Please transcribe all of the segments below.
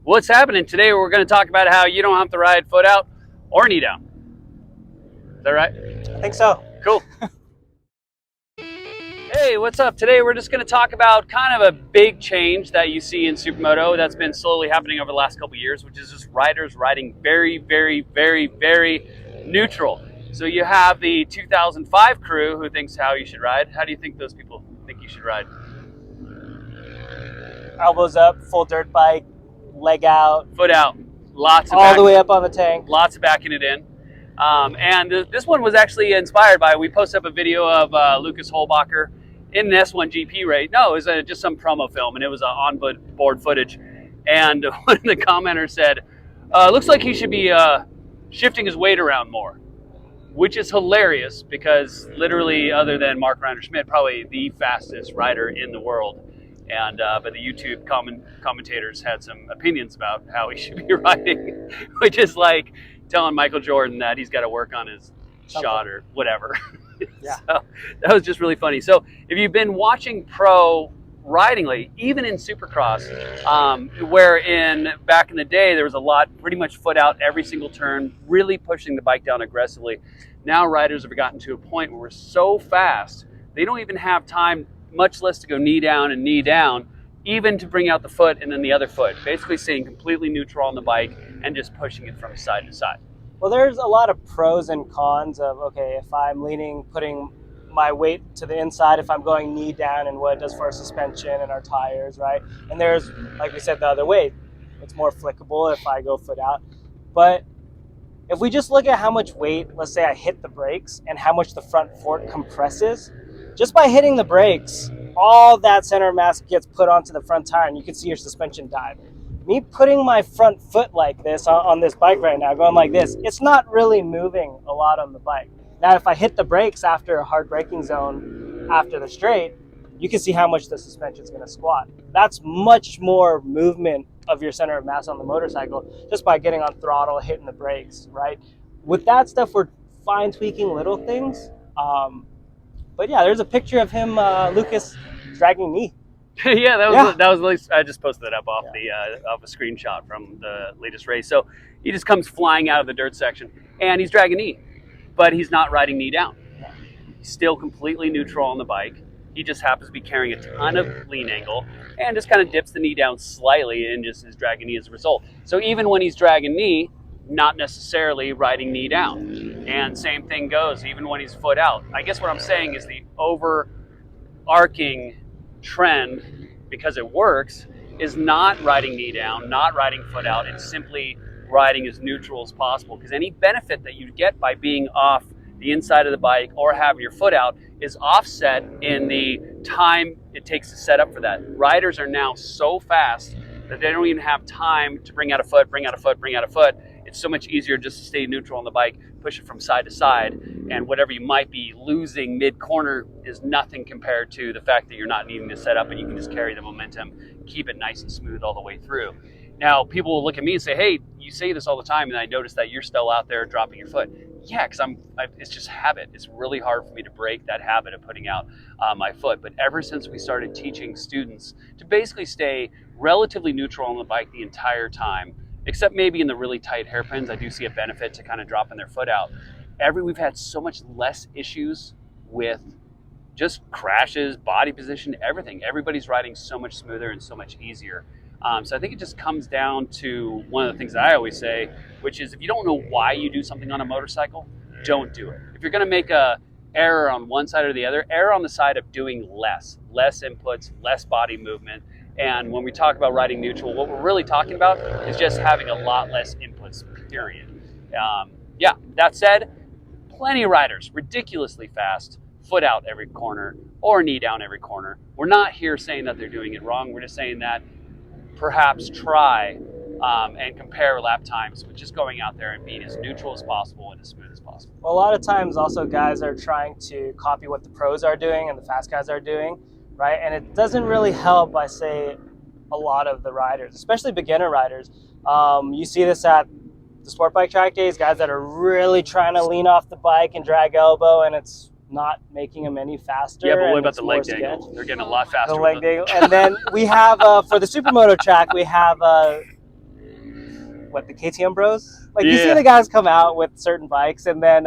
What's happening today? We're going to talk about how you don't have to ride foot out or knee down. Is that right? I think so. Cool. Hey, what's up? Today we're just going to talk about kind of a big change that you see in Supermoto that's been slowly happening over the last couple of years, which is just riders riding very, very, very, very neutral. So you have the 2005 crew who thinks how you should ride. How do you think those people think you should ride? Elbows up, full dirt bike, leg out, Foot out. Lots of all the way up on the tank. Lots of backing it in. And this one was actually inspired by, we posted up a video of Lucas Holbacher in an S1 GP race. No, it was just some promo film, and it was on-board footage. And one of the commenters said, looks like he should be shifting his weight around more, which is hilarious because literally, other than Mark Reiner Schmidt, probably the fastest rider in the world. And but the YouTube commentators had some opinions about how he should be riding, which is like telling Michael Jordan that he's got to work on his shot or whatever. Yeah. So that was just really funny. So if you've been watching pro riding lately, even in Supercross, where back in the day there was a lot pretty much foot out every single turn, really pushing the bike down aggressively. Now riders have gotten to a point where we're so fast they don't even have time, much less to go knee down and knee down, even to bring out the foot and then the other foot, basically staying completely neutral on the bike and just pushing it from side to side. Well, there's a lot of pros and cons of, okay, if I'm leaning, putting my weight to the inside, if I'm going knee down, and what it does for our suspension and our tires, right? And there's, like we said, the other way. It's more flickable if I go foot out. But if we just look at how much weight, let's say I hit the brakes and how much the front fork compresses, just by hitting the brakes, all that center of mass gets put onto the front tire, and you can see your suspension dive. Me putting my front foot like this on this bike right now, going like this, it's not really moving a lot on the bike. Now, if I hit the brakes after a hard braking zone, after the straight, you can see how much the suspension is going to squat. That's much more movement of your center of mass on the motorcycle just by getting on throttle, hitting the brakes, right? With that stuff, we're fine tweaking little things. But yeah, there's a picture of him, Lucas, dragging me. Yeah, that was at least, I just posted that up off off a screenshot from the latest race. So he just comes flying out of the dirt section, and he's dragging knee, but he's not riding knee down. He's still completely neutral on the bike. He just happens to be carrying a ton of lean angle and just kind of dips the knee down slightly and just is dragging knee as a result. So even when he's dragging knee, not necessarily riding knee down. And same thing goes even when he's foot out. I guess what I'm saying is the overarching trend, because it works, is not riding knee down, not riding foot out. It's simply riding as neutral as possible, because any benefit that you get by being off the inside of the bike or having your foot out is offset in the time it takes to set up for that. Riders are now so fast that they don't even have time to bring out a foot, bring out a foot, bring out a foot. It's so much easier just to stay neutral on the bike, push it from side to side, and whatever you might be losing mid-corner is nothing compared to the fact that you're not needing to set up and you can just carry the momentum, keep it nice and smooth all the way through. Now, people will look at me and say, hey, you say this all the time, and I notice that you're still out there dropping your foot. Yeah, because it's just habit. It's really hard for me to break that habit of putting out my foot. But ever since we started teaching students to basically stay relatively neutral on the bike the entire time, except maybe in the really tight hairpins, I do see a benefit to kind of dropping their foot out. We've had so much less issues with just crashes, body position, everything. Everybody's riding so much smoother and so much easier. So I think it just comes down to one of the things that I always say, which is if you don't know why you do something on a motorcycle, don't do it. If you're going to make a error on one side or the other, error on the side of doing less inputs, less body movement. And when we talk about riding neutral, what we're really talking about is just having a lot less inputs, period. Yeah, that said, plenty of riders, ridiculously fast, foot out every corner or knee down every corner. We're not here saying that they're doing it wrong. We're just saying that perhaps try and compare lap times with just going out there and being as neutral as possible and as smooth as possible. Well, a lot of times also guys are trying to copy what the pros are doing and the fast guys are doing, right? And it doesn't really help, I say, a lot of the riders, especially beginner riders. You see this at the sport bike track days, guys that are really trying to lean off the bike and drag elbow, and it's not making them any faster. Yeah, but what about the leg dangle? They're getting a lot faster. The leg dangle. And then we have, for the Supermoto track, we have the KTM bros. Like you see Yeah. the guys come out with certain bikes, and then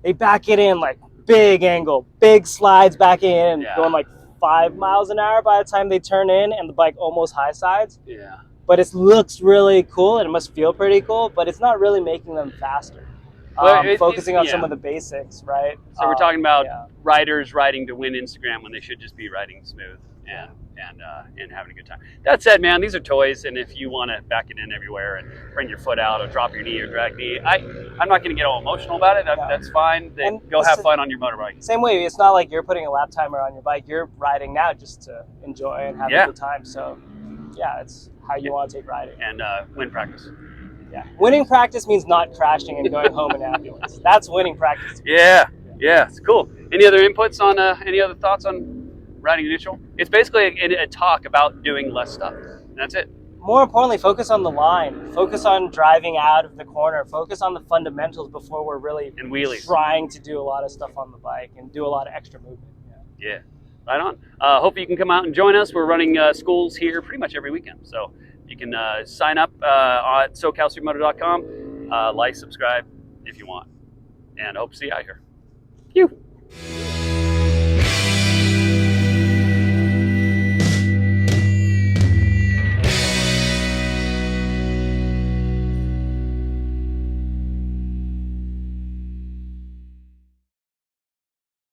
they back it in like big angle, big slides back in, Yeah. going like 5 miles an hour by the time they turn in, and the bike almost high sides. Yeah. But it looks really cool, and it must feel pretty cool. But it's not really making them faster. Well, Focusing on some yeah. of the basics, right? So we're talking about yeah. riders riding to win Instagram when they should just be riding smooth and having a good time. That said, man, these are toys, and if you want to back it in everywhere and bring your foot out or drop your knee or drag knee, I'm not going to get all emotional about it. That's fine. Go have fun on your motorbike. Same way, it's not like you're putting a lap timer on your bike. You're riding now just to enjoy and have a good time. So, yeah, it's how you want to take riding. And win practice. Yeah, winning practice means not crashing and going home in ambulance. That's winning practice. Yeah, it's cool. Any other inputs on? Any other thoughts on riding neutral? It's basically a talk about doing less stuff. That's it. More importantly, focus on the line. Focus on driving out of the corner. Focus on the fundamentals before we're really trying to do a lot of stuff on the bike and do a lot of extra movement. Yeah. Right on. Hope you can come out and join us. We're running schools here pretty much every weekend. So you can sign up at SoCalStreetMoto.com, like, subscribe if you want. And I hope to see you out here. Phew.